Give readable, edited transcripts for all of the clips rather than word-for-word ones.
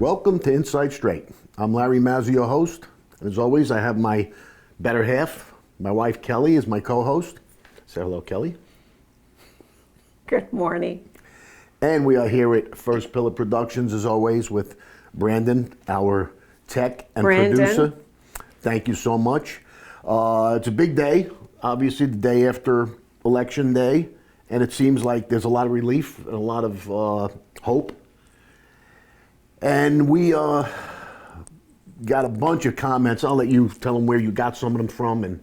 Welcome to Inside Straight. I'm Larry Mazza, your host. And as always, I have my better half, my wife Kelly, is my co-host. Say hello, Kelly. Good morning. And we are here at First Pillar Productions, as always, with Brandon, our tech and producer. Thank you so much. It's a big day, obviously the day after Election Day, and it seems like there's a lot of relief and a lot of hope. And we got a bunch of comments. I'll let you tell them where you got some of them from. And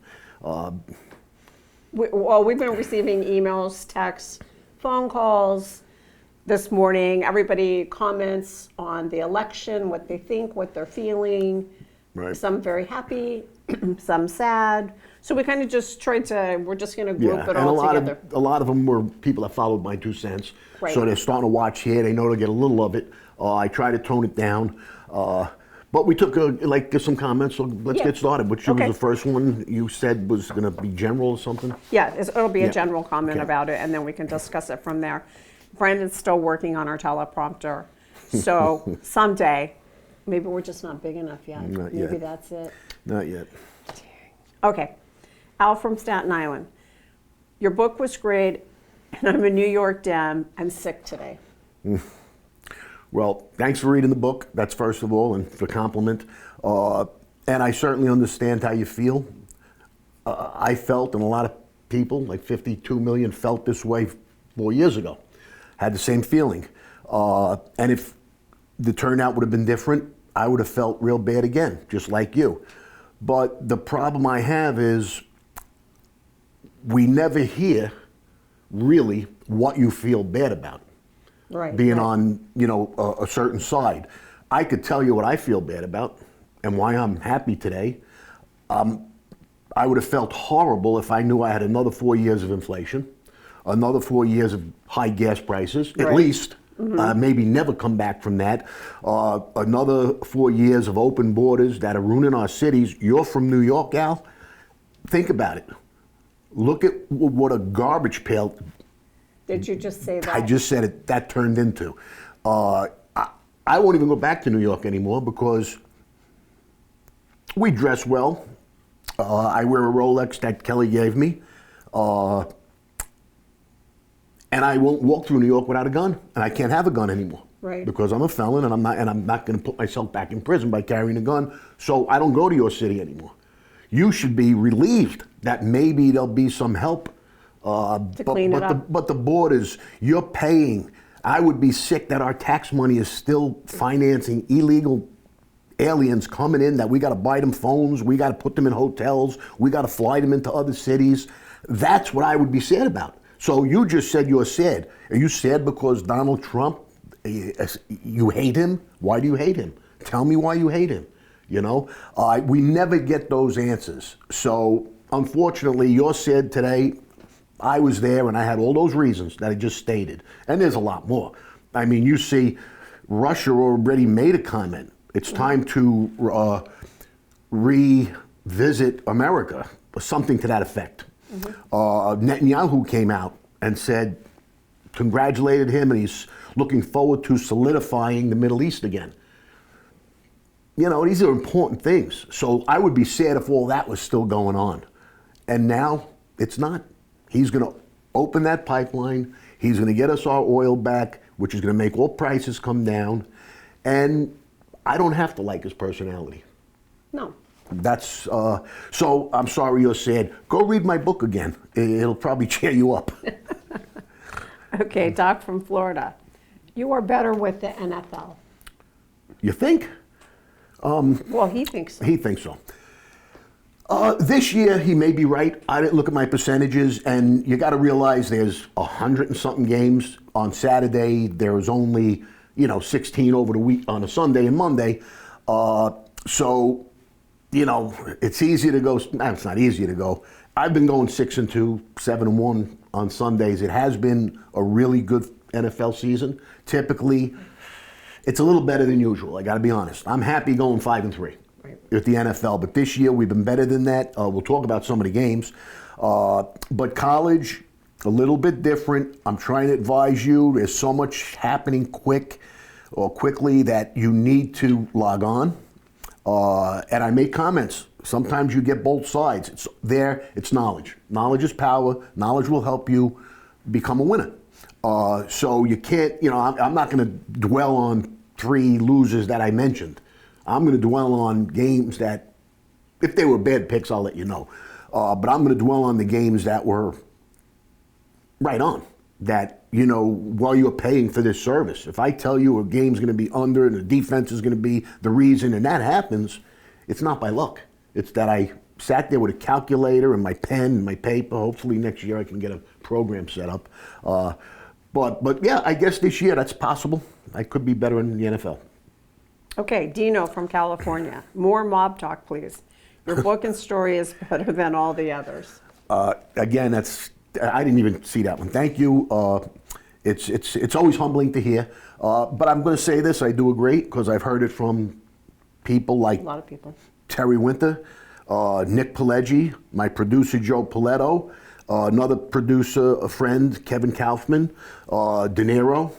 we've been receiving emails, texts, phone calls this morning. Everybody comments on the election, what they think, what they're feeling. Right. Some very happy, some sad. So we kind of just tried to, we're just going to group it all together. A lot of them were people that followed my 2 cents. Right. So they're starting to watch here. They know they'll get a little of it. I try to tone it down. But we took some comments, so let's get started. Which was the first one you said was going to be general or something? Yeah, it'll be a general comment about it, and then we can discuss it from there. Brandon's still working on our teleprompter. So someday, maybe we're just not big enough yet. Maybe that's it. Not yet. Okay. Al from Staten Island. Your book was great, and I'm a New York Dem. I'm sick today. Well, thanks for reading the book. That's first of all, and the compliment. And I certainly understand how you feel. I felt, and a lot of people, like 52 million, felt this way 4 years ago. Had the same feeling. And if the turnout would have been different, I would have felt real bad again, just like you. But the problem I have is we never hear really what you feel bad about. Right. Being on, a certain side. I could tell you what I feel bad about and why I'm happy today. I would have felt horrible if I knew I had another 4 years of inflation, another 4 years of high gas prices, at least. Maybe never come back from that. Another 4 years of open borders that are ruining our cities. You're from New York, Al? Think about it. Look at what a garbage pail. Did you just say that? I just said it. That turned into. I won't even go back to New York anymore because we dress well. I wear a Rolex that Kelly gave me. And I won't walk through New York without a gun, and I can't have a gun anymore, right? Because I'm a felon, and I'm not going to put myself back in prison by carrying a gun. So I don't go to your city anymore. You should be relieved that maybe there'll be some help. To clean it up. But the borders, you're paying. I would be sick that our tax money is still financing illegal aliens coming in, that we got to buy them phones, we got to put them in hotels, we got to fly them into other cities. That's what I would be sad about. So you just said you're sad. Are you sad because Donald Trump, you hate him? Why do you hate him? Tell me why you hate him. We never get those answers. So unfortunately, you're sad today. I was there and I had all those reasons that I just stated. And there's a lot more. I mean, you see, Russia already made a comment. It's time to revisit America, or something to that effect. Netanyahu came out and said, congratulated him, and he's looking forward to solidifying the Middle East again. These are important things. So I would be sad if all that was still going on. And now it's not. He's going to open that pipeline. He's going to get us our oil back, which is going to make all prices come down. And I don't have to like his personality. No. That's so I'm sorry you're sad. Go read my book again. It'll probably cheer you up. Okay, Doc from Florida. You are better with the NFL. You think? Well, he thinks so. He thinks so. This year, he may be right. I didn't look at my percentages, and you got to realize there's 100 and something games on Saturday. There's only 16 over the week on a Sunday and Monday. So it's easy to go. It's not easy to go. I've been going 6-2, 7-1 on Sundays. It has been a really good NFL season. Typically, it's a little better than usual. I got to be honest. I'm happy going 5-3 with the NFL, but this year we've been better than that. We'll talk about some of the games, but college, a little bit different. I'm trying to advise you. There's so much happening quick. or quickly that you need to log on. And I make comments. Sometimes you get both sides. It's there, it's knowledge. Knowledge is power. Knowledge will help you become a winner. So you can't, I'm not going to dwell on 3 losers that I mentioned. I'm going to dwell on games that, if they were bad picks, I'll let you know. But I'm going to dwell on the games that were right on. That, while you're paying for this service, if I tell you a game's going to be under and the defense is going to be the reason, and that happens, it's not by luck. It's that I sat there with a calculator and my pen and my paper. Hopefully next year I can get a program set up. But yeah, I guess this year that's possible. I could be better in the NFL. Okay, Dino from California. More mob talk, please. Your book and story is better than all the others. Again, I didn't even see that one. Thank you. It's always humbling to hear. But I'm going to say this. I do agree because I've heard it from people like a lot of people. Terry Winter, Nick Pileggi, my producer Joe Paletto, another producer, a friend, Kevin Kaufman, De Niro.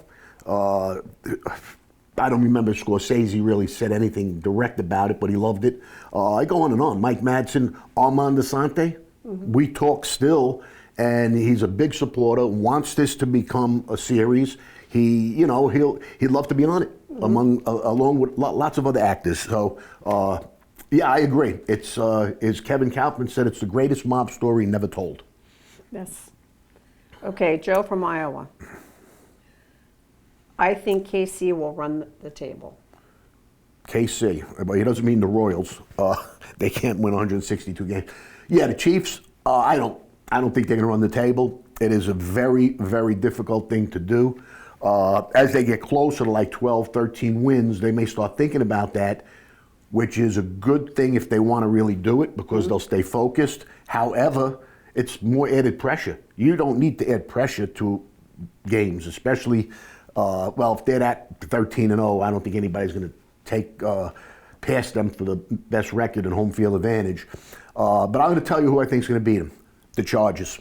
I don't remember Scorsese really said anything direct about it, but he loved it. I go on and on. Mike Madsen, Armand Desante. Mm-hmm. We talk still, and he's a big supporter. Wants this to become a series. He'd love to be on it, mm-hmm. Along with lots of other actors. So. Yeah, I agree. It's as Kevin Kaufman said, it's the greatest mob story never told. Yes. Okay, Joe from Iowa. I think KC will run the table. KC, but he doesn't mean the Royals. They can't win 162 games. Yeah, the Chiefs. I don't think they're going to run the table. It is a very, very difficult thing to do. As they get closer to like 12, 13 wins, they may start thinking about that, which is a good thing if they want to really do it because mm-hmm. they'll stay focused. However, it's more added pressure. You don't need to add pressure to games, especially, if they're at 13-0, I don't think anybody's going to take past them for the best record and home field advantage. But I'm going to tell you who I think is going to beat them, the Chargers.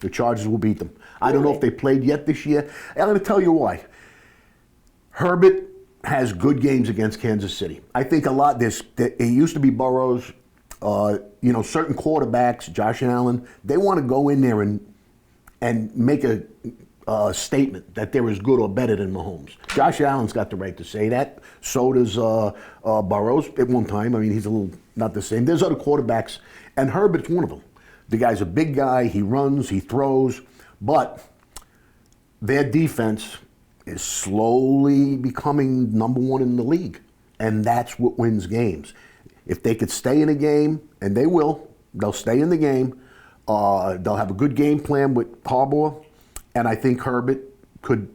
The Chargers will beat them. I don't know if they played yet this year. I'm going to tell you why. Herbert has good games against Kansas City. I think a lot. It used to be Burrows. Certain quarterbacks, Josh Allen, they want to go in there and make a statement that they're as good or better than Mahomes. Josh Allen's got the right to say that. So does Burrows at one time. I mean, he's a little not the same. There's other quarterbacks, and Herbert's one of them. The guy's a big guy. He runs. He throws. But their defense is slowly becoming number 1 in the league. And that's what wins games. If they could stay in a game, and they will, they'll stay in the game. They'll have a good game plan with Harbaugh. And I think Herbert could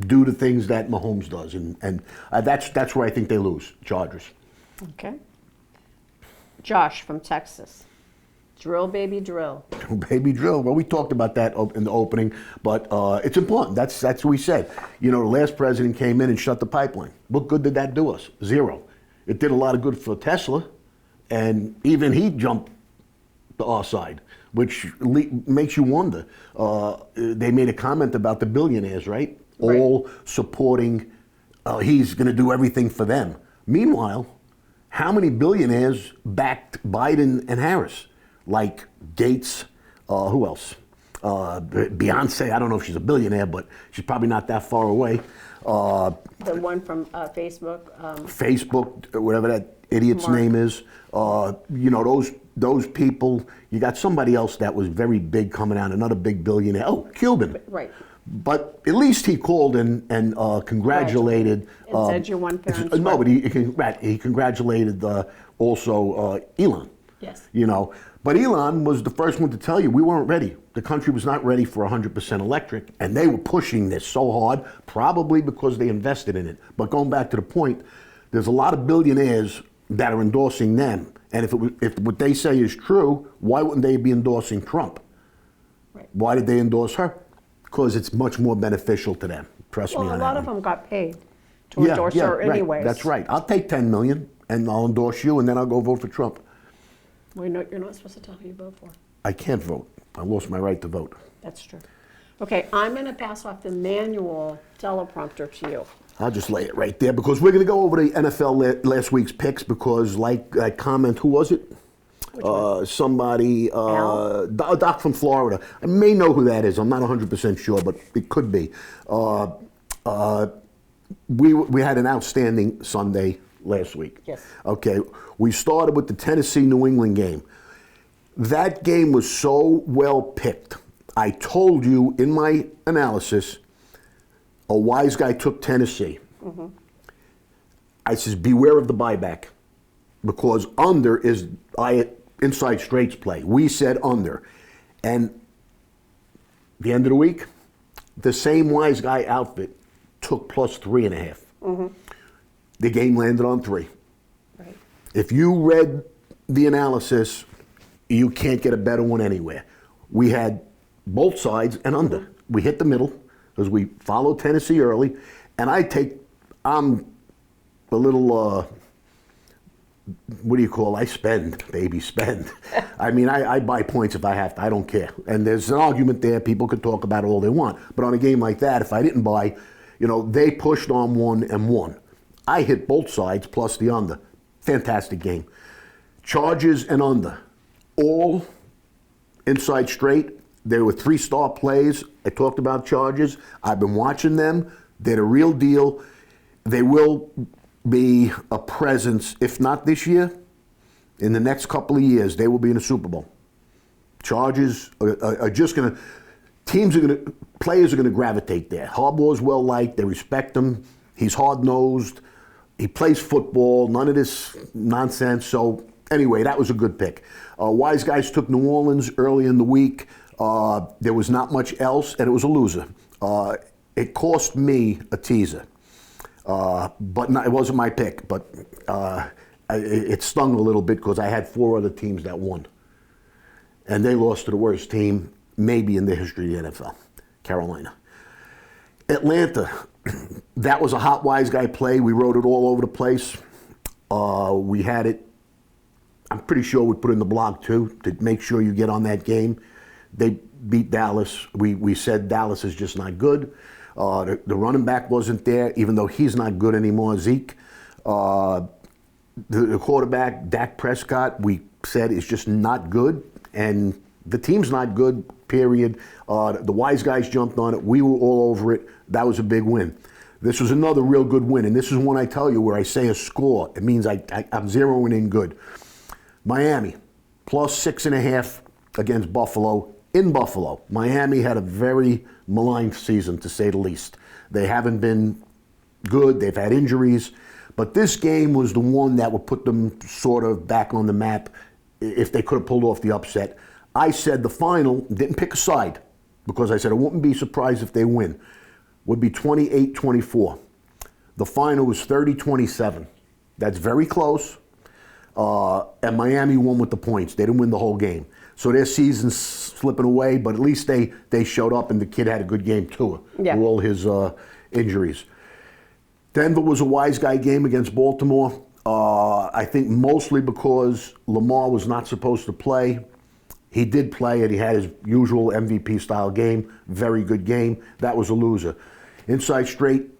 do the things that Mahomes does. And that's where I think they lose, Chargers. Okay. Josh from Texas. Drill, baby, drill. Baby, drill. Well, we talked about that in the opening, but it's important. That's what we said. The last president came in and shut the pipeline. What good did that do us? 0. It did a lot of good for Tesla, and even he jumped to our side, which makes you wonder. They made a comment about the billionaires, right? All supporting, he's going to do everything for them. Meanwhile, how many billionaires backed Biden and Harris? Like Gates, who else? Beyonce, I don't know if she's a billionaire, but she's probably not that far away. The one from Facebook. Facebook, whatever that idiot's name is. Those people. You got somebody else that was very big coming out, another big billionaire. Oh, Cuban. Right. But at least he called and congratulated. And said you won fair and square. No, but he congratulated also Elon. Yes. But Elon was the first one to tell you we weren't ready. The country was not ready for 100% electric, and they were pushing this so hard, probably because they invested in it. But going back to the point, there's a lot of billionaires that are endorsing them, and if what they say is true, why wouldn't they be endorsing Trump? Right. Why did they endorse her? Because it's much more beneficial to them. Trust me on that. Well, a lot of them got paid to endorse her anyways. Right. That's right. I'll take $10 million, and I'll endorse you, and then I'll go vote for Trump. Well, you're not supposed to tell who you vote for. I can't vote. I lost my right to vote. That's true. Okay, I'm going to pass off the manual teleprompter to you. I'll just lay it right there because we're going to go over the NFL last week's picks because, like comment, who was it? Somebody, Doc from Florida. I may know who that is. I'm not 100% sure, but it could be. We had an outstanding Sunday last week. Yes. Okay. We started with the Tennessee-New England game. That game was so well picked. I told you in my analysis, a wise guy took Tennessee. Mm-hmm. I says, beware of the buyback because under is inside straights play. We said under. And the end of the week, the same wise guy outfit took plus 3.5. Mm-hmm. The game landed on 3. Right. If you read the analysis, you can't get a better one anywhere. We had both sides and under. We hit the middle because we followed Tennessee early. And I'm a little, what do you call, I spend, baby, spend. I mean, I buy points if I have to. I don't care. And there's an argument there. People could talk about it all they want. But on a game like that, if I didn't buy, they pushed on one and won. I hit both sides plus the under. Fantastic game. Charges and under. All inside straight. There were 3-star plays. I talked about Chargers. I've been watching them. They're the real deal. They will be a presence, if not this year, in the next couple of years. They will be in the Super Bowl. Chargers are just going to, players are going to gravitate there. Harbaugh's well liked. They respect him. He's hard-nosed. He plays football. None of this nonsense. So anyway, that was a good pick. Wise guys took New Orleans early in the week. There was not much else, and it was a loser. It cost me a teaser, but it wasn't my pick. But it stung a little bit because I had 4 other teams that won, and they lost to the worst team maybe in the history of the NFL, Carolina. Atlanta, that was a hot wise guy play. We wrote it all over the place. We had it. I'm pretty sure we put it in the blog too to make sure you get on that game. They beat Dallas. We said Dallas is just not good. The running back wasn't there, even though he's not good anymore, Zeke. The quarterback, Dak Prescott, we said is just not good. And the team's not good, period. The wise guys jumped on it. We were all over it. That was a big win. This was another real good win. And this is one I tell you where I say a score. It means I'm zeroing in good. Miami, plus 6.5 against Buffalo. In Buffalo, Miami had a very maligned season, to say the least. They haven't been good. They've had injuries. But this game was the one that would put them sort of back on the map if they could have pulled off the upset. I said the final, didn't pick a side, because I said I wouldn't be surprised if they win, would be 28-24. The final was 30-27. That's very close. And Miami won with the points. They didn't win the whole game. So their season's slipping away, but at least they showed up, and the kid had a good game too, yeah, through all his injuries. Denver was a wise guy game against Baltimore. I think mostly because Lamar was not supposed to play. He did play, and he had his usual MVP-style game. Very good game. That was a loser. Inside straight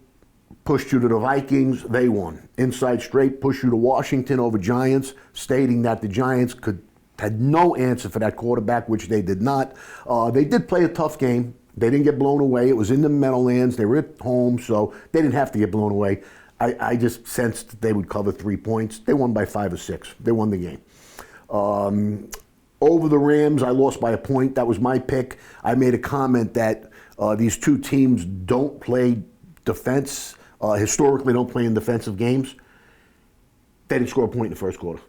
pushed you to the Vikings. They won. Inside straight pushed you to Washington over Giants, stating that the Giants had no answer for that quarterback, which they did not. They did play a tough game. They didn't get blown away. It was in the Meadowlands. They were at home, so they didn't have to get blown away. I just sensed that they would cover 3 points. They won by 5 or 6. They won the game. Over the Rams, I lost by a point. That was my pick. I made a comment that these two teams don't play defense, historically don't play in defensive games. They didn't score a point in the first quarter.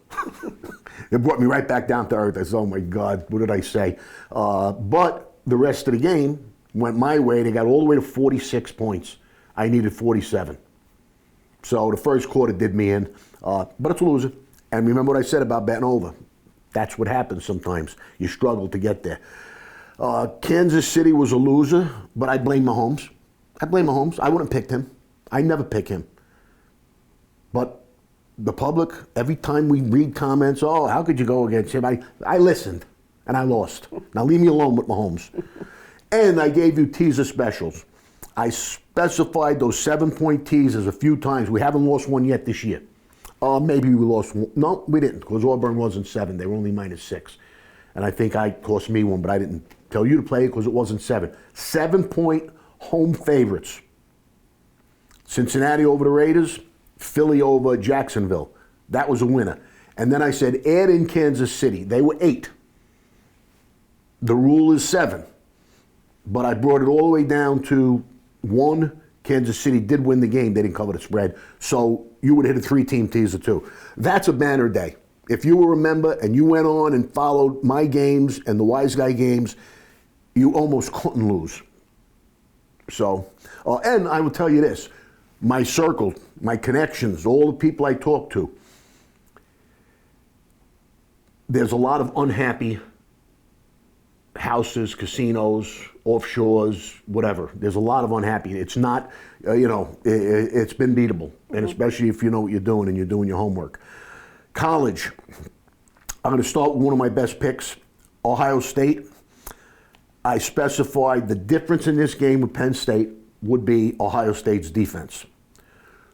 It brought me right back down to earth. I said, oh my God, what did I say? But the rest of the game went my way. They got all the way to 46 points. I needed 47. So the first quarter did me in. But it's a loser. And remember what I said about betting over. That's what happens sometimes. You struggle to get there. Kansas City was a loser, but I blame Mahomes. I wouldn't have picked him. I never pick him. But the public, every time we read comments, oh, how could you go against him? I listened, and I lost. Now leave me alone with Mahomes. And I gave you teaser specials. I specified those 7-point teasers a few times. We haven't lost one yet this year. Maybe we lost one. No, we didn't, because Auburn wasn't 7. They were only -6. And I think I cost me one, but I didn't tell you to play it because it wasn't 7. 7-point home favorites. Cincinnati over the Raiders, Philly over Jacksonville. That was a winner. And then I said, add in Kansas City. They were 8. The rule is 7. But I brought it all the way down to 1. Kansas City did win the game. They didn't cover the spread. So you would have hit a 3-team teaser too. That's a banner day. If you remember and you went on and followed my games and the Wise Guy games, you almost couldn't lose. So, and I will tell you this. My circle, my connections, all the people I talk to, there's a lot of unhappy houses, casinos, offshores, whatever. There's a lot of unhappy. It's not, it's been beatable. And especially if you know what you're doing and you're doing your homework. College, I'm going to start with one of my best picks, Ohio State. I specified the difference in this game with Penn State would be Ohio State's defense.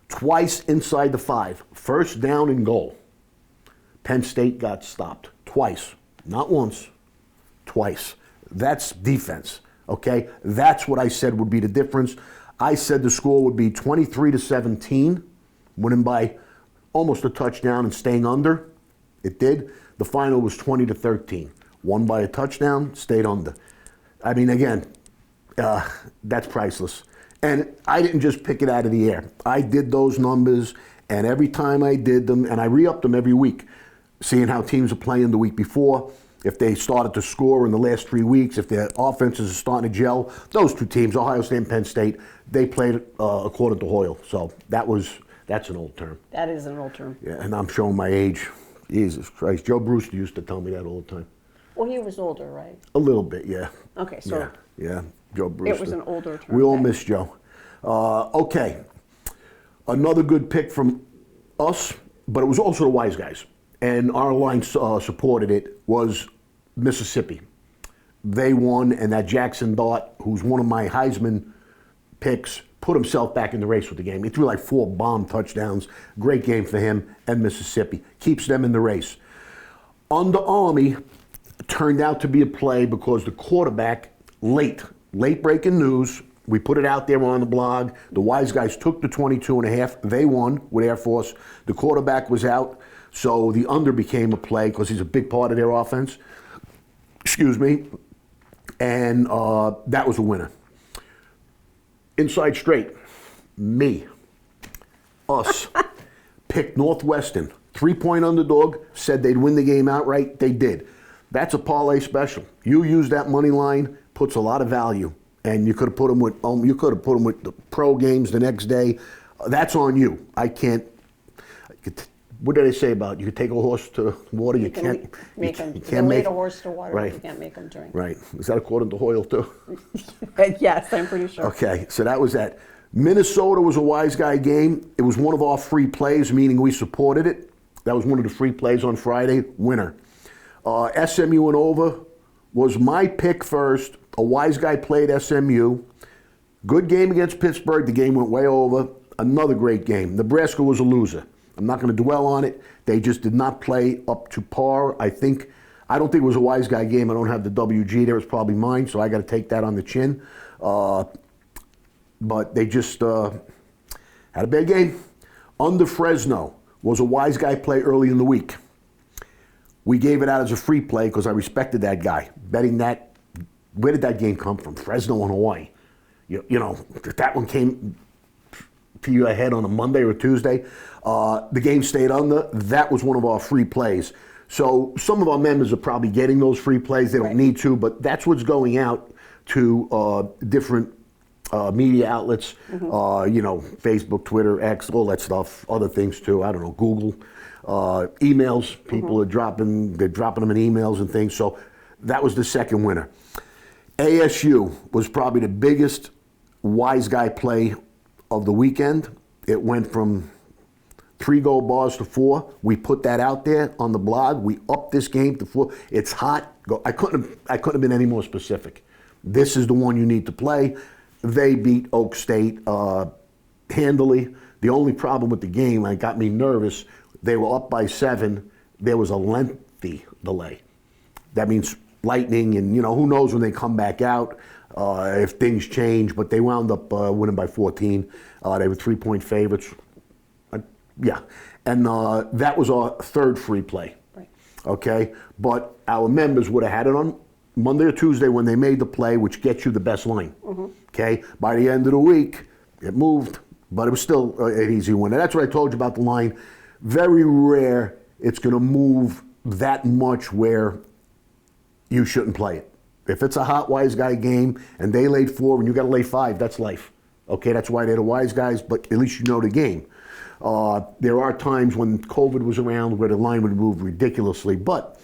Twice inside the 5, first down and goal. Penn State got stopped twice, not once, twice. That's defense, okay? That's what I said would be the difference. I said the score would be 23-17, winning by almost a touchdown and staying under. It did. The final was 20-13. Won by a touchdown, stayed under. I mean, again, that's priceless. And I didn't just pick it out of the air. I did those numbers, and every time I did them, and I re-upped them every week, seeing how teams are playing the week before, if they started to score in the last 3 weeks, if their offenses are starting to gel. Those 2 teams, Ohio State and Penn State, they played according to Hoyle. So that's an old term. That is an old term. Yeah, and I'm showing my age. Jesus Christ. Joe Brewster used to tell me that all the time. Well, he was older, right? A little bit, yeah. Okay, so Yeah, Joe Brewster. it was an older term. We all miss Joe. Okay, another good pick from us, but it was also the Wise Guys. And our line supported it, was Mississippi. They won, and that Jackson Dart, who's one of my Heisman picks, put himself back in the race with the game. He threw like 4 bomb touchdowns. Great game for him and Mississippi. Keeps them in the race. Under Army turned out to be a play because the quarterback, late breaking news, we put it out there on the blog. The Wise Guys took the 22.5. They won with Air Force. The quarterback was out, so the under became a play because he's a big part of their offense. Excuse me. And that was a winner. Inside straight, us, picked Northwestern. 3-point underdog, said they'd win the game outright. They did. That's a parlay special. You use that money line, puts a lot of value. And you could have put them with the pro games the next day. That's on you. I can't. What did I say about you could take a horse to water? You can't make them. You can't lead a horse to water. Right. You can't make them drink. Right. Is that according to Hoyle too? Yes, I'm pretty sure. Okay, so that was that. Minnesota was a Wise Guy game. It was one of our free plays, meaning we supported it. That was one of the free plays on Friday. Winner. SMU and over was my pick first. A Wise Guy played SMU. Good game against Pittsburgh. The game went way over. Another great game. Nebraska was a loser. I'm not going to dwell on it. They just did not play up to par. I don't think it was a Wise Guy game. I don't have the WG there. It's probably mine, so I got to take that on the chin. But they just had a bad game. Under Fresno was a Wise Guy play early in the week. We gave it out as a free play because I respected that guy. Betting that, where did that game come from? Fresno and Hawaii. You know, if that one came to you ahead on a Monday or Tuesday, the game stayed under. That was one of our free plays. So some of our members are probably getting those free plays. They don't need to, but that's what's going out to different media outlets, Facebook, Twitter, X, all that stuff, other things too. I don't know, Google, emails. People are dropping them in emails and things. So that was the second winner. ASU was probably the biggest Wise Guy play of the weekend. It went from 3 gold bars to 4. We put that out there on the blog. We upped this game to 4. It's hot. I couldn't have been any more specific. This is the one you need to play. they beat Oak State handily. The only problem with the game that got me nervous, they were up by 7. There was a lengthy delay. That means lightning, and who knows when they come back out if things change. But they wound up winning by 14. They were 3-point favorites. Yeah, and that was our third free play. Right. Okay, but our members would have had it on Monday or Tuesday when they made the play, which gets you the best line. Okay, by the end of the week, it moved, but it was still an easy win. And that's what I told you about the line. Very rare it's going to move that much where you shouldn't play it. If it's a hot wise guy game and they laid 4 and you got to lay 5, that's life. Okay, that's why they're the wise guys, but at least you know the game. There are times when COVID was around where the line would move ridiculously, but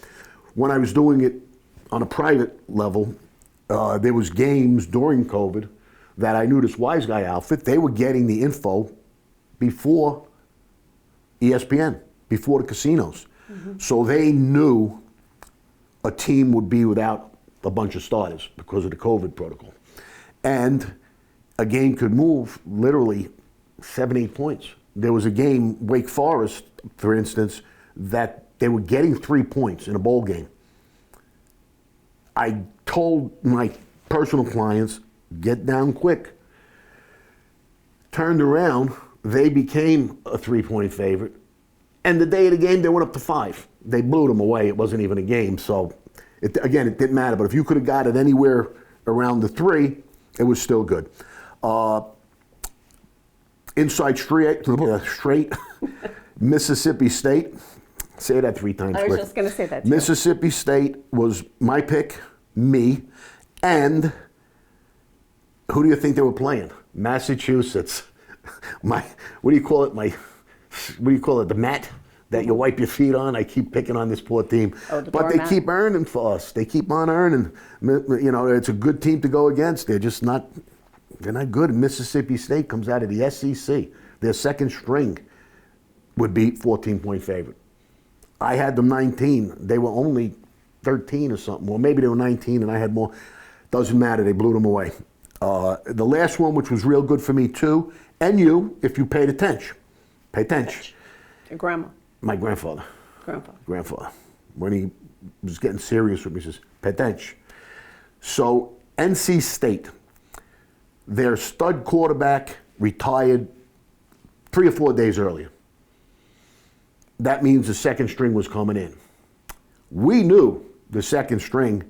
when I was doing it on a private level, there was games during COVID that I knew this wise guy outfit, they were getting the info before ESPN, before the casinos. So they knew a team would be without a bunch of starters because of the COVID protocol. And a game could move literally 7-8 points. There was a game, Wake Forest, for instance, that they were getting 3 points in a bowl game. I told my personal clients, get down quick. Turned around, they became a 3-point favorite. And the day of the game, they went up to 5. They blew them away. It wasn't even a game. So, it didn't matter. But if you could have got it anywhere around the 3, it was still good. Inside straight, Mississippi State. Say that 3 times I was quick. just going to say that too. Mississippi State was my pick, me, and who do you think they were playing? Massachusetts. What do you call it? The mat that you wipe your feet on. I keep picking on this poor team. Oh, the but they doormat. keep earning for us. They keep on earning. It's a good team to go against. They're not good. Mississippi State comes out of the SEC. Their second string would be 14-point favorite. I had them 19. They were only 13 or something. Or maybe they were 19 and I had more. Doesn't matter. They blew them away. The last one, which was real good for me too, and you, if you paid attention. Pay attention. Your grandma. My grandfather. Grandpa. When he was getting serious with me, he says, pay attention. So, NC State, their stud quarterback retired 3 or 4 days earlier. That means the second string was coming in. We knew the second string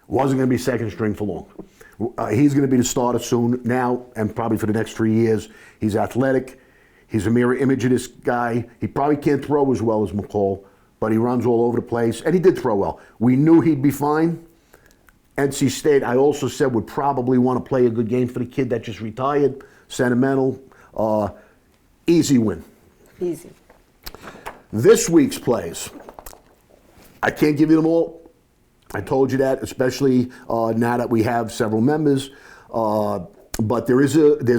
wasn't going to be second string for long. He's going to be the starter soon, now and probably for the next 3 years. He's athletic. He's a mirror image of this guy. He probably can't throw as well as McCall, but he runs all over the place, and he did throw well. We knew he'd be fine. NC State, I also said, would probably want to play a good game for the kid that just retired. Sentimental. Easy win. Easy. This week's plays, I can't give you them all. I told you that, especially now that we have several members. But there's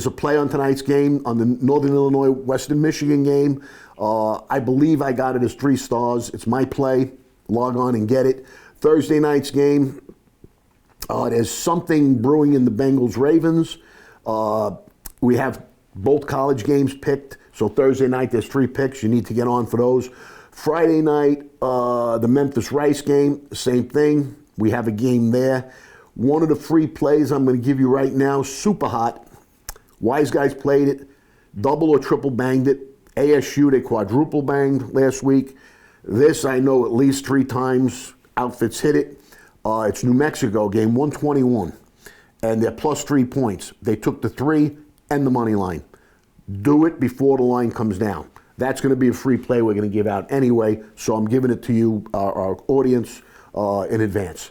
a play on tonight's game, on the Northern Illinois Western Michigan game. I believe I got it as 3 stars. It's my play. Log on and get it. Thursday night's game, there's something brewing in the Bengals-Ravens. We have both college games picked. So Thursday night, there's 3 picks. You need to get on for those. Friday night, the Memphis-Rice game, same thing. We have a game there. One of the free plays I'm going to give you right now, super hot. Wise Guys played it, double or triple banged it. ASU, they quadruple banged last week. This, I know at least 3 times Outfits hit it. It's New Mexico game, 121. And they're plus 3 points. They took the 3 and the money line. Do it before the line comes down. That's going to be a free play we're going to give out anyway, so I'm giving it to you, our audience, in advance.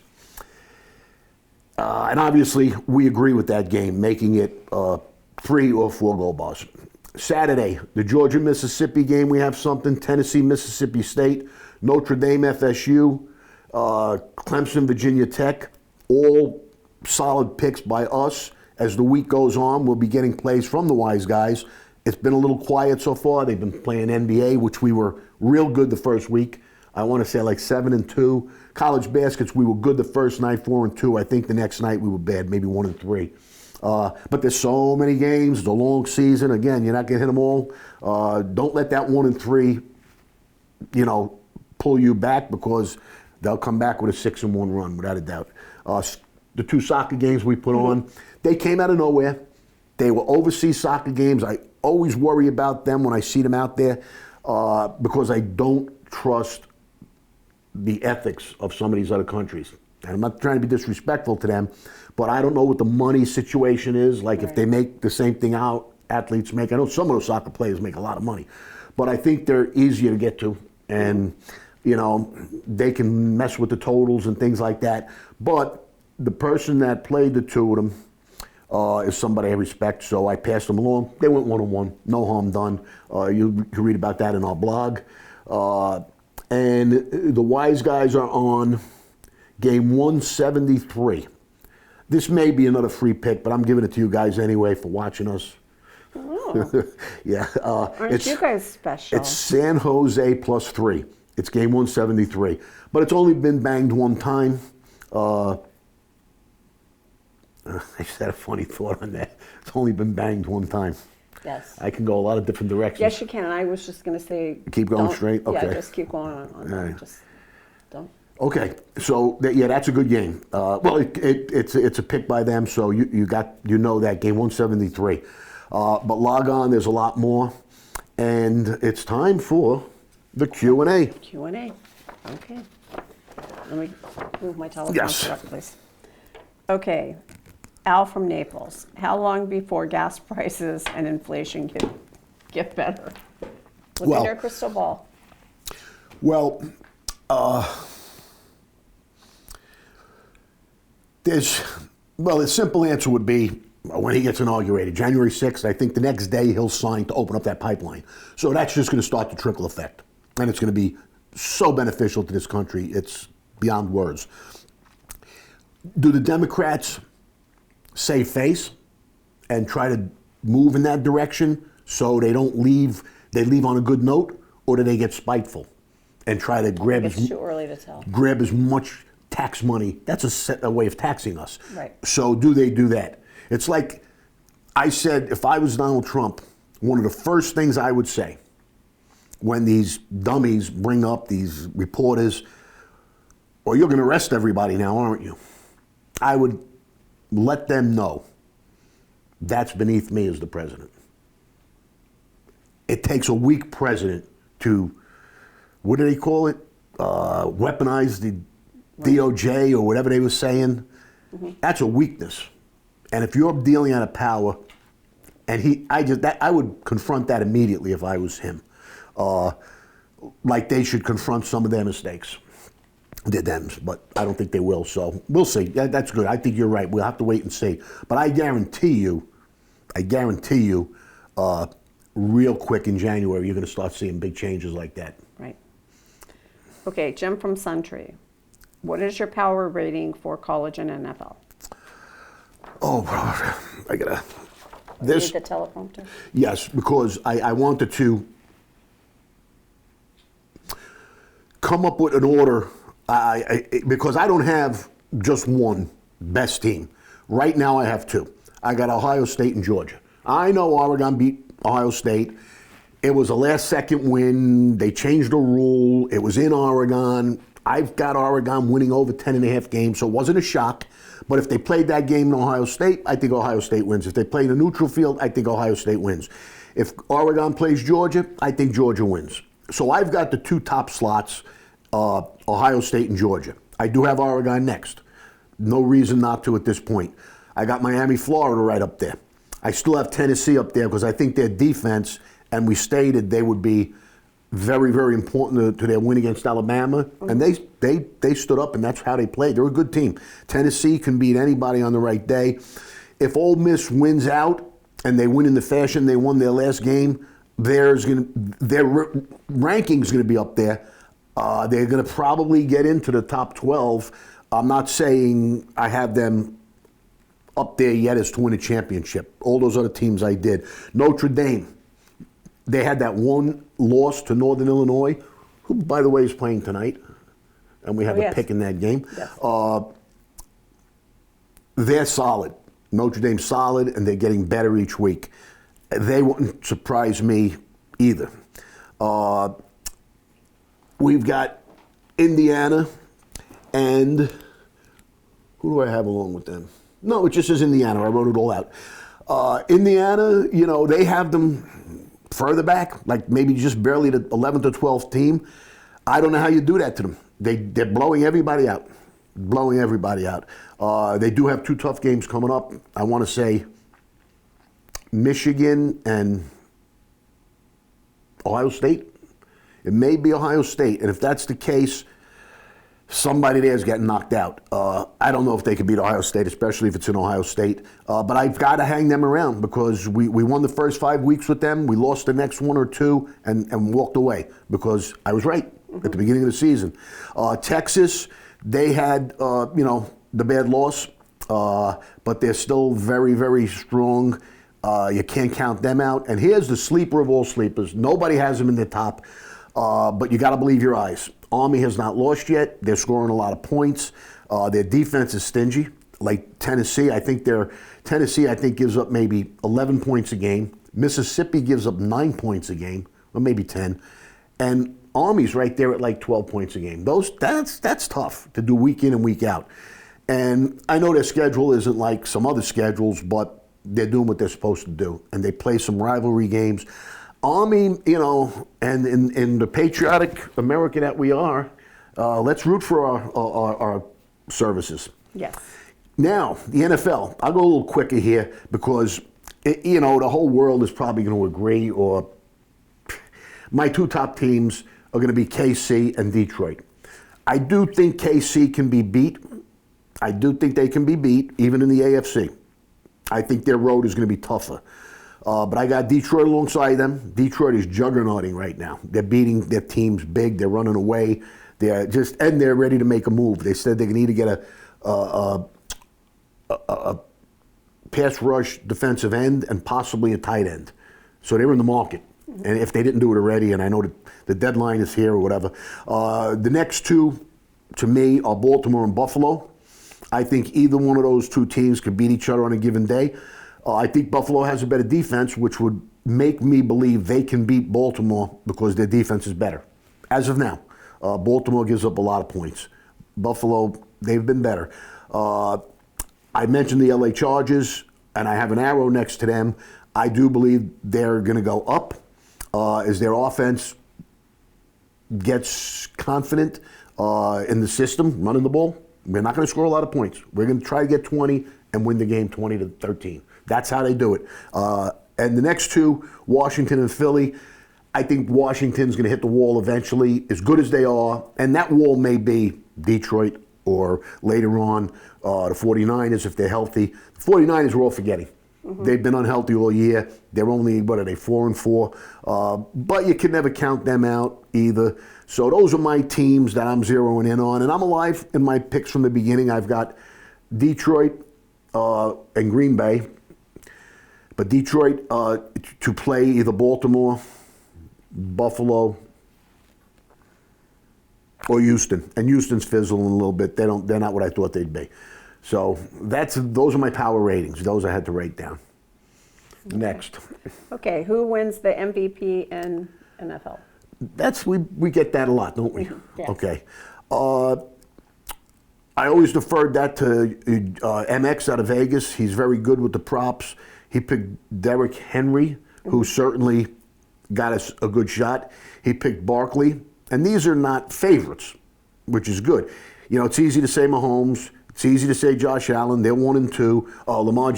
And obviously, we agree with that game, making it 3 or 4 goal bars. Saturday, the Georgia-Mississippi game, we have something. Tennessee-Mississippi State, Notre Dame FSU, Clemson, Virginia Tech, all solid picks by us. As the week goes on, we'll be getting plays from the Wise Guys. It's been a little quiet so far. They've been playing NBA, which we were real good the first week. I want to say like 7-2. College baskets, we were good the first night, 4-2. I think the next night we were bad, maybe 1-3. But there's so many games, the long season. Again, you're not going to hit them all. Don't let that 1-3, pull you back, because they'll come back with a 6-1 run, without a doubt. The 2 soccer games we put on, they came out of nowhere. They were overseas soccer games. I always worry about them when I see them out there, because I don't trust the ethics of some of these other countries. And I'm not trying to be disrespectful to them, but I don't know what the money situation is. Like, if they make the same thing athletes make. I know some of those soccer players make a lot of money, but I think they're easier to get to. And, they can mess with the totals and things like that. But the person that played the 2 of them is somebody I respect, so I passed them along. They went 1-1, no harm done. You can read about that in our blog. And the Wise Guys are on game 173. This may be another free pick, but I'm giving it to you guys anyway for watching us. Oh. Yeah. Aren't you guys special? It's San Jose +3. It's game 173. But it's only been banged 1 time. I just had a funny thought on that. It's only been banged 1 time. Yes. I can go a lot of different directions. Yes, you can. And I was just going to say... Keep going straight? Okay. Yeah, just keep going on. All right. Just don't. Okay, so that's a good game. Well, it's a pick by them, so you know that game 173. But log on, there's a lot more, and it's time for the Q&A. Q&A. Okay. Let me move my telephone Yes. up, please. Okay. Al from Naples. How long before gas prices and inflation get better? Look at your crystal ball. Well, the simple answer would be when he gets inaugurated, January 6th. I think the next day he'll sign to open up that pipeline. So that's just going to start the trickle effect. And it's going to be so beneficial to this country. It's beyond words. Do the Democrats save face and try to move in that direction so they leave on a good note, or do they get spiteful and try to grab It's too early to tell. grab as much tax money? That's a way of taxing us. Right. So do they do that? It's like I said, if I was Donald Trump, one of the first things I would say when these dummies bring up these reporters, well, you're going to arrest everybody now, aren't you? I would let them know that's beneath me as the president. It takes a weak president to, what do they call it? Weaponize the DOJ or whatever they were saying. Mm-hmm. That's a weakness. And if you're dealing out of power, and I would confront that immediately if I was him. Like they should confront some of their mistakes. They're them, but I don't think they will. So we'll see. That's good. I think you're right. We'll have to wait and see. But I guarantee you, real quick in January, you're going to start seeing big changes like that. Right. Okay, Jim from Suntree. What is your power rating for college and NFL? Oh, I gotta. You need the teleprompter? Yes, because I wanted to come up with an order. Because I don't have just one best team. Right now I have 2. I got Ohio State and Georgia. I know Oregon beat Ohio State. It was a last-second win. They changed the rule. It was in Oregon. I've got Oregon winning over 10.5 games, so it wasn't a shock. But if they played that game in Ohio State, I think Ohio State wins. If they play in a neutral field, I think Ohio State wins. If Oregon plays Georgia, I think Georgia wins. So I've got the 2 top slots, Ohio State and Georgia. I do have Oregon next. No reason not to at this point. I got Miami, Florida right up there. I still have Tennessee up there because I think their defense, and we stated they would be very, very important to their win against Alabama. And they stood up, and that's how they played. They're a good team. Tennessee can beat anybody on the right day. If Ole Miss wins out and they win in the fashion they won their last game, their ranking's going to be up there. They're going to probably get into the top 12. I'm not saying I have them up there yet as to win a championship. All those other teams I did. Notre Dame, they had that one loss to Northern Illinois, who, by the way, is playing tonight. And we have a pick in that game. Yes. They're solid. Notre Dame's solid, and they're getting better each week. They wouldn't surprise me either. We've got Indiana, and who do I have along with them? No, it just says Indiana. I wrote it all out. Indiana, they have them further back, like maybe just barely the 11th or 12th team. I don't know how you do that to them. They're blowing everybody out. They do have 2 tough games coming up. I want to say Michigan and Ohio State. It may be Ohio State, and if that's the case, somebody there is getting knocked out. I don't know if they could beat Ohio State, especially if it's in Ohio State. But I've got to hang them around because we won the first 5 weeks with them. We lost the next 1 or 2 and walked away because I was right at the beginning of the season. Texas, they had, the bad loss, but they're still very, very strong. You can't count them out. And here's the sleeper of all sleepers. Nobody has them in the top, but you got to believe your eyes. Army has not lost yet. They're scoring a lot of points. Their defense is stingy, like Tennessee. Tennessee gives up maybe 11 points a game. Mississippi gives up 9 points a game, or maybe 10. And Army's right there at like 12 points a game. That's tough to do week in and week out. And I know their schedule isn't like some other schedules, but they're doing what they're supposed to do. And they play some rivalry games. Army, and in the patriotic America that we are, let's root for our services. Yes. Now, the NFL. I'll go a little quicker here because, the whole world is probably going to agree, or my 2 top teams are going to be KC and Detroit. I do think KC can be beat. I do think they can be beat, even in the AFC. I think their road is going to be tougher. But I got Detroit alongside them. Detroit is juggernauting right now. They're beating their teams big. They're running away. They're ready to make a move. They said they can either get a pass rush defensive end and possibly a tight end. So they're in the market. And if they didn't do it already, and I know that the deadline is here or whatever, the next 2 to me are Baltimore and Buffalo. I think either one of those 2 teams could beat each other on a given day. I think Buffalo has a better defense, which would make me believe they can beat Baltimore because their defense is better. As of now, Baltimore gives up a lot of points. Buffalo, they've been better. I mentioned the LA Chargers, and I have an arrow next to them. I do believe they're going to go up as their offense gets confident in the system, running the ball. We're not going to score a lot of points. We're going to try to get 20 and win the game 20-13. That's how they do it. And the next 2, Washington and Philly, I think Washington's going to hit the wall eventually, as good as they are. And that wall may be Detroit or later on the 49ers if they're healthy. The 49ers we're all forgetting. They've been unhealthy all year. They're only, 4-4? But you can never count them out either. So those are my teams that I'm zeroing in on. And I'm alive in my picks from the beginning. I've got Detroit and Green Bay. But Detroit to play either Baltimore, Buffalo, or Houston. And Houston's fizzling a little bit. They're not what I thought they'd be. So those are my power ratings. Those I had to write down. Okay. Next. Okay, who wins the MVP in NFL? We get that a lot, don't we? Yes. Okay. I always deferred that to MX out of Vegas. He's very good with the props. He picked Derrick Henry, who certainly got us a good shot. He picked Barkley. And these are not favorites, which is good. It's easy to say Mahomes. It's easy to say Josh Allen. They're 1 and 2. Lamar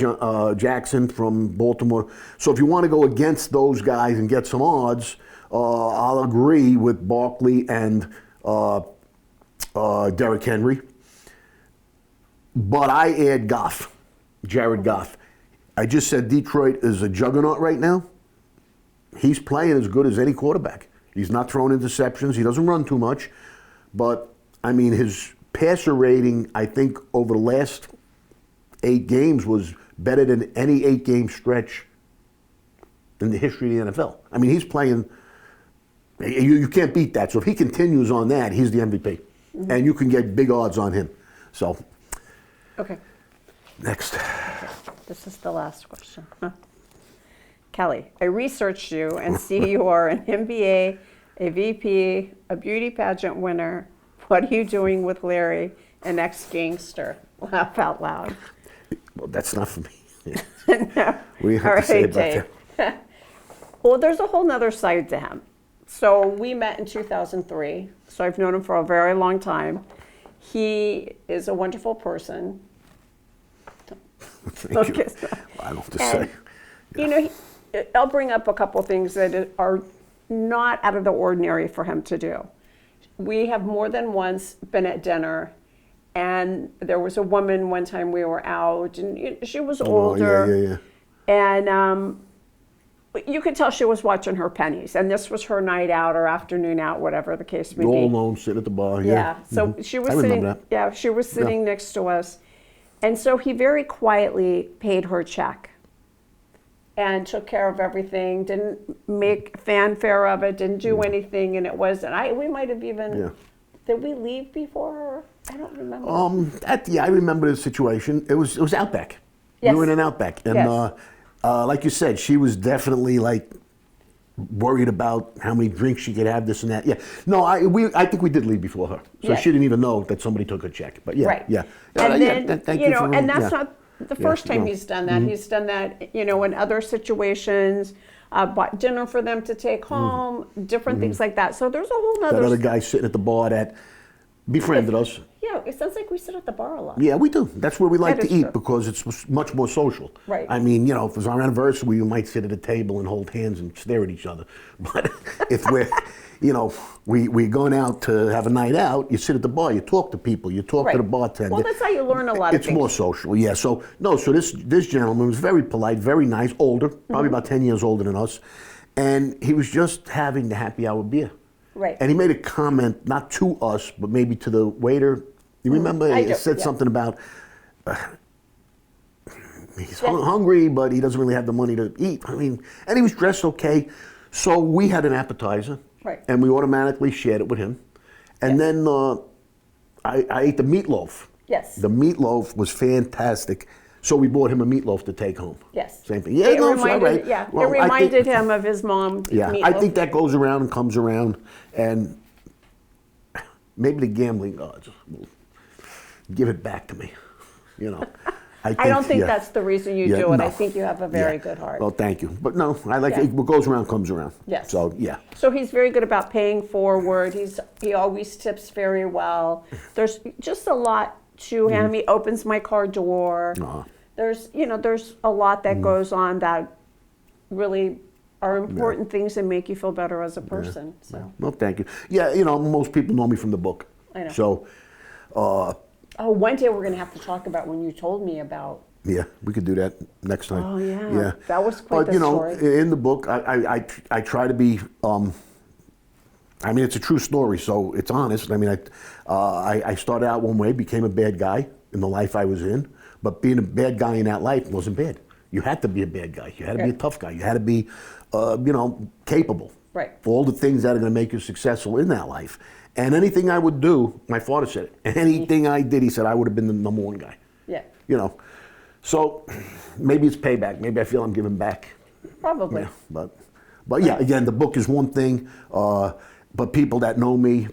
Jackson from Baltimore. So if you want to go against those guys and get some odds, I'll agree with Barkley and Derrick Henry. But I add Goff, Jared Goff. I just said Detroit is a juggernaut right now. He's playing as good as any quarterback. He's not throwing interceptions. He doesn't run too much. But, his passer rating, I think, over the last 8 games was better than any 8-game stretch in the history of the NFL. He's playing. You can't beat that. So if he continues on that, he's the MVP. And you can get big odds on him. So. Okay. Next. This is the last question. Kelly, I researched you and see you are an MBA, a VP, a beauty pageant winner. What are you doing with Larry, an ex-gangster? Laugh out loud. Well, that's not for me. No. What do you have All to say right, about Dave. that? Well, there's a whole nother side to him. So we met in 2003. So I've known him for a very long time. He is a wonderful person. Thank you. I don't have to say. You know, I'll bring up a couple things that are not out of the ordinary for him to do. We have more than once been at dinner, and there was a woman one time we were out, and she was older. Yeah. And you could tell she was watching her pennies, and this was her night out or afternoon out, whatever the case may be. All alone, sitting at the bar. Yeah. So she was I sitting. remember that. Yeah, she was sitting next to us, and so he very quietly paid her check, and took care of everything. Didn't make fanfare of it. Didn't do anything, and it wasn't. We might have even. Yeah. Did we leave before her? I don't remember. I remember the situation. It was Outback. Yes. We were in an Outback, and Yes. like you said, she was definitely like worried about how many drinks she could have, this and that. Yeah. No, I think we did leave before her, so Yes. she didn't even know that somebody took her check. But yeah, Right. yeah. And then, thank you know, for, and that's yeah. not the first time no. he's done that. He's done that, you know, in other situations, bought dinner for them to take home, different things like that. So there's a whole That nother. other guy sitting at the bar that befriended us. Yeah, it sounds like we sit at the bar a lot. Yeah, we do. That's where we like That to is eat true. because it's much more social. Right. I mean, you know, if it was our anniversary, we might sit at a table and hold hands and stare at each other. But if we're, you know, we're going out to have a night out, you sit at the bar, you talk to people, you talk to the Right. bartender. Well, that's how you learn a lot of It's things. more social, yeah. So this gentleman was very polite, very nice, older, probably about 10 years older than us, and he was just having the happy hour beer. Right. And he made a comment, not to us, but maybe to the waiter. You remember? I He do, said yeah. something about he's hungry, but he doesn't really have the money to eat. I mean, and he was dressed okay. So we had an appetizer, Right. and we automatically shared it with him. And then I ate the meatloaf. Yes. The meatloaf was fantastic. So we bought him a meatloaf to take home. Yes. Same thing. Yeah, It no, it's all reminded, right. yeah, Well, it I think- reminded him of his mom. Yeah, I meatloaf. think that goes around and comes around, and maybe the gambling gods will give it back to me. You know, I don't think yeah. that's the reason you Yeah, do it. no. I think you have a very Yeah. good heart. Well, thank you. But no, I like Yeah. it. What goes around comes around. Yes. So yeah. So he's very good about paying forward. He always tips very well. There's just a lot to him. He opens my car door. There's a lot that goes on that really are important things that make you feel better as a person. So Well, thank you. Yeah, you know, most people know me from the book. I know. So one day we're going to have to talk about when you told me about. yeah, we could do that next time. Oh, yeah. Yeah. That was quite But the you know, story. in the book, I try to be. I mean, it's a true story, so it's honest. I mean, I started out one way, became a bad guy in the life I was in, but being a bad guy in that life wasn't bad. You had to be a bad guy. You had to be a tough guy. You had to be, capable. Right. All the things that are going to make you successful in that life. And anything I would do, my father said it. Anything I did, he said, I would have been the number one guy. Yeah, You know, so maybe it's payback. Maybe I feel I'm giving back. probably. Yeah, but yeah, again, the book is one thing, but people that know me,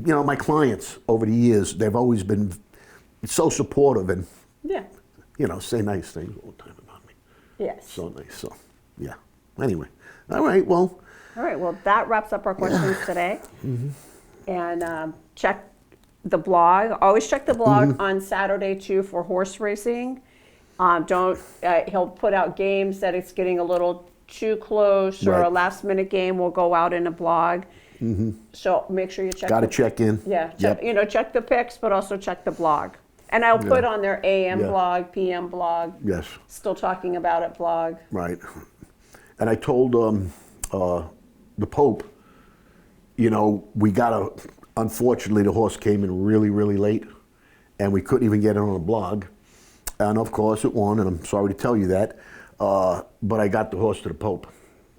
you know, my clients over the years, they've always been so supportive and, Yeah. you know, say nice things all the time about me. Yes. So nice. So, yeah. Anyway, all right. Well, All right, well, that wraps up our questions today. And check the blog. Always check the blog on Saturday, too, for horse racing. He'll put out games that it's getting a little too close or a Right. last-minute game will go out in a blog. So make sure you check. got to the- check in. Yeah, Yep. check the pics, but also check the blog. And I'll put on their AM Yeah. blog, PM blog, Yes. still talking about it blog. Right. And I told the Pope, you know, unfortunately, the horse came in really, really late, and we couldn't even get it on a blog. And of course, it won, and I'm sorry to tell you that. But I got the horse to the Pope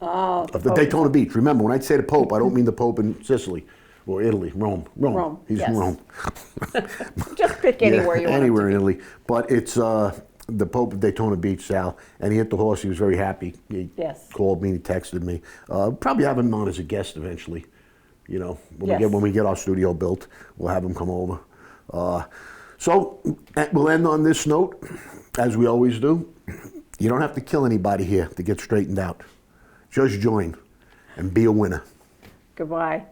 Oh, of the Daytona Beach. Remember, when I say the Pope, I don't mean the Pope in Sicily or Italy, Rome. Rome, He's yes. in Rome. just pick anywhere you want. Anywhere in Italy. But it's the Pope of Daytona Beach, Sal, and he hit the horse. He was very happy. He Yes. called me, he texted me. Probably have him on as a guest eventually. You know, Yes. when we get our studio built, we'll have him come over. So we'll end on this note, as we always do. You don't have to kill anybody here to get straightened out. Just join and be a winner. Goodbye.